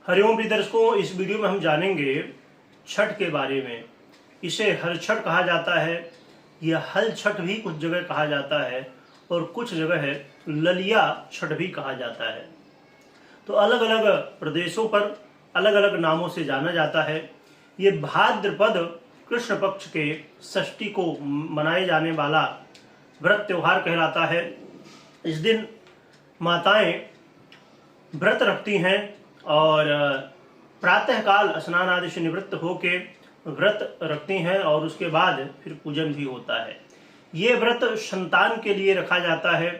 हरिओम प्रिय दर्शकों, इस वीडियो में हम जानेंगे छठ के बारे में। इसे हर छठ कहा जाता है, यह हल छठ भी कुछ जगह कहा जाता है और कुछ जगह है ललिया छठ भी कहा जाता है। तो अलग अलग प्रदेशों पर अलग अलग नामों से जाना जाता है। ये भाद्रपद कृष्ण पक्ष के षष्ठी को मनाए जाने वाला व्रत त्योहार कहलाता है। इस दिन माताएं व्रत रखती हैं और प्रातःकाल स्नान आदि से निवृत्त होकर व्रत रखती हैं और उसके बाद फिर पूजन भी होता है। ये व्रत संतान के लिए रखा जाता है।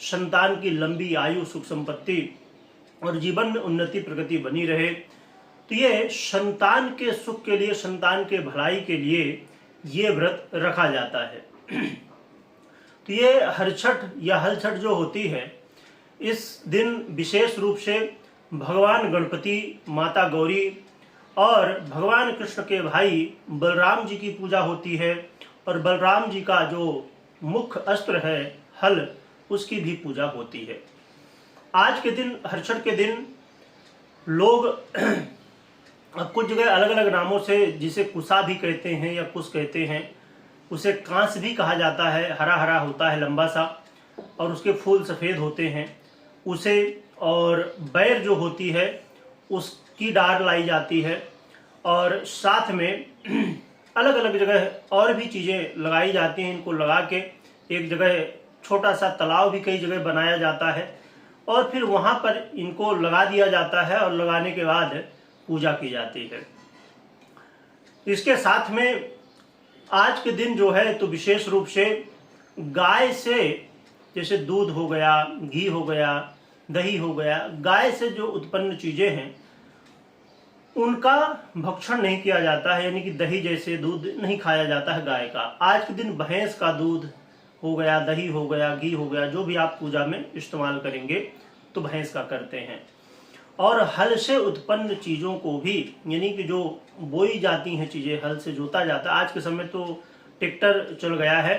संतान की लंबी आयु, सुख संपत्ति और जीवन में उन्नति प्रगति बनी रहे, तो ये संतान के सुख के लिए, संतान के भलाई के लिए ये व्रत रखा जाता है। तो ये हर छठ या हल छठ जो होती है, इस दिन विशेष रूप से भगवान गणपति, माता गौरी और भगवान कृष्ण के भाई बलराम जी की पूजा होती है और बलराम जी का जो मुख्य अस्त्र है हल, उसकी भी पूजा होती है। आज के दिन, हर छठ के दिन, लोग कुछ जगह अलग अलग नामों से, जिसे कुसा भी कहते हैं या कुश कहते हैं, उसे कांस भी कहा जाता है। हरा हरा होता है, लंबा सा, और उसके फूल सफ़ेद होते हैं उसे। और बैर जो होती है उसकी डार लाई जाती है और साथ में अलग अलग जगह और भी चीज़ें लगाई जाती हैं। इनको लगा के एक जगह छोटा सा तालाब भी कई जगह बनाया जाता है और फिर वहाँ पर इनको लगा दिया जाता है और लगाने के बाद पूजा की जाती है। इसके साथ में आज के दिन जो है तो विशेष रूप से गाय से, जैसे दूध हो गया, घी हो गया, दही हो गया, गाय से जो उत्पन्न चीज़ें हैं उनका भक्षण नहीं किया जाता है, यानी कि दही जैसे दूध नहीं खाया जाता है गाय का। आज के दिन भैंस का दूध हो गया, दही हो गया, घी हो गया, जो भी आप पूजा में इस्तेमाल करेंगे तो भैंस का करते हैं। और हल से उत्पन्न चीज़ों को भी, यानी कि जो बोई जाती हैं चीज़ें, हल से जोता जाता है। आज के समय तो ट्रैक्टर चल गया है,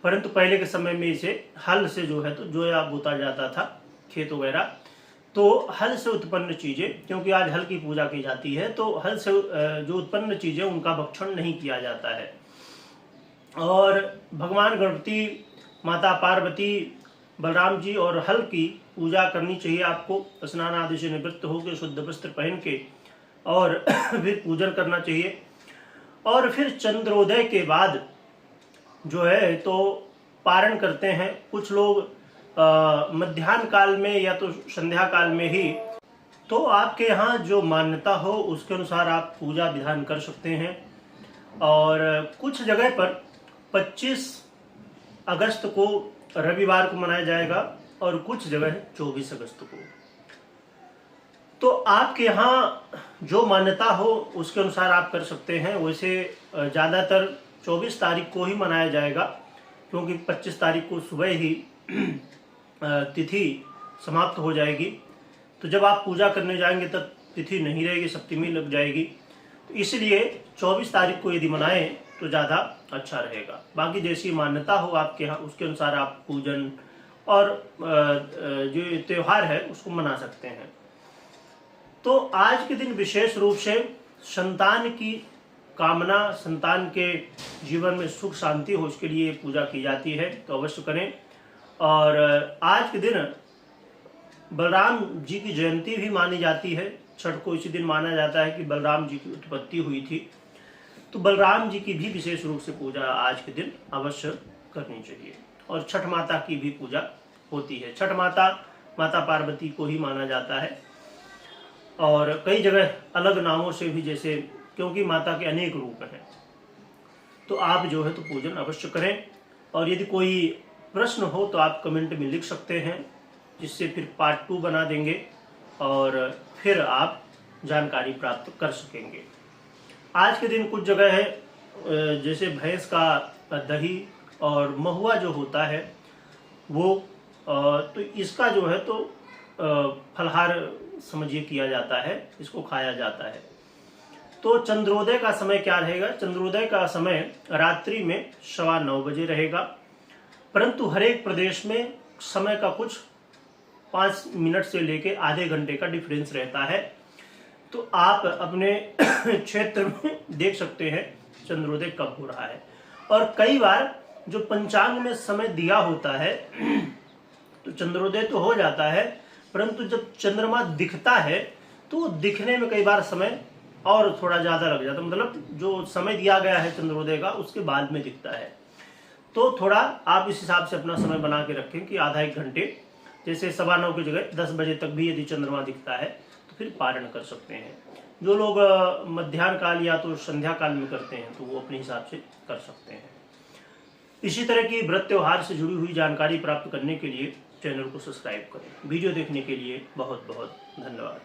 परंतु पहले के समय में इसे हल से जो है तो जोया बोता जाता था, खेत वगैरह। तो हल से उत्पन्न चीज़ें, क्योंकि आज हल की पूजा की जाती है, तो हल से जो उत्पन्न चीज़ें उनका भक्षण नहीं किया जाता है। और भगवान गणपति, माता पार्वती, बलराम जी और हल की पूजा करनी चाहिए आपको। स्नान आदि से निवृत्त होकर शुद्ध वस्त्र पहन के और फिर पूजन करना चाहिए। और फिर चंद्रोदय के बाद जो है तो पारण करते हैं। कुछ लोग मध्याह्न काल में या तो संध्या काल में ही, तो आपके यहाँ जो मान्यता हो उसके अनुसार आप पूजा विधान कर सकते हैं। और कुछ जगह पर 25 अगस्त को रविवार को मनाया जाएगा और कुछ जगह 24 अगस्त को। तो आपके यहाँ जो मान्यता हो उसके अनुसार आप कर सकते हैं। वैसे ज़्यादातर 24 तारीख को ही मनाया जाएगा, क्योंकि 25 तारीख को सुबह ही तिथि समाप्त हो जाएगी। तो जब आप पूजा करने जाएंगे तब तिथि नहीं रहेगी, सप्तमी लग जाएगी। तो इसलिए 24 तारीख को यदि मनाएं तो ज़्यादा अच्छा रहेगा। बाकी जैसी मान्यता हो आपके यहाँ उसके अनुसार आप पूजन और जो त्यौहार है उसको मना सकते हैं। तो आज के दिन विशेष रूप से संतान की कामना, संतान के जीवन में सुख शांति हो, उसके लिए पूजा की जाती है, तो अवश्य करें। और आज के दिन बलराम जी की जयंती भी मानी जाती है। छठ को इसी दिन माना जाता है कि बलराम जी की उत्पत्ति हुई थी, तो बलराम जी की भी विशेष रूप से पूजा आज के दिन अवश्य करनी चाहिए। और छठ माता की भी पूजा होती है। छठ माता, माता पार्वती को ही माना जाता है और कई जगह अलग नामों से भी, जैसे, क्योंकि माता के अनेक रूप हैं। तो आप जो है तो पूजन अवश्य करें। और यदि कोई प्रश्न हो तो आप कमेंट में लिख सकते हैं, जिससे फिर पार्ट 2 बना देंगे और फिर आप जानकारी प्राप्त कर सकेंगे। आज के दिन कुछ जगह है जैसे भैंस का दही और महुआ जो होता है वो, तो इसका जो है तो फलहार समझिए किया जाता है, इसको खाया जाता है। तो चंद्रोदय का समय क्या रहेगा? चंद्रोदय का समय रात्रि में 9:15 बजे रहेगा, परंतु हर एक प्रदेश में समय का कुछ 5 मिनट से लेके आधे घंटे का डिफरेंस रहता है। तो आप अपने क्षेत्र में देख सकते हैं चंद्रोदय कब हो रहा है। और कई बार जो पंचांग में समय दिया होता है तो चंद्रोदय तो हो जाता है, परंतु जब चंद्रमा दिखता है तो दिखने में कई बार समय और थोड़ा ज़्यादा लग जाता है, मतलब जो समय दिया गया है चंद्रोदय का उसके बाद में दिखता है। तो थोड़ा आप इस हिसाब से अपना समय बना के रखें कि आधा 1 घंटे, जैसे 9:15 की जगह 10 बजे तक भी यदि चंद्रमा दिखता है तो फिर पारण कर सकते हैं। जो लोग मध्याह्न काल या तो संध्या काल में करते हैं तो वो अपने हिसाब से कर सकते हैं। इसी तरह की व्रत त्योहार से जुड़ी हुई जानकारी प्राप्त करने के लिए चैनल को सब्सक्राइब करें। वीडियो देखने के लिए बहुत बहुत धन्यवाद।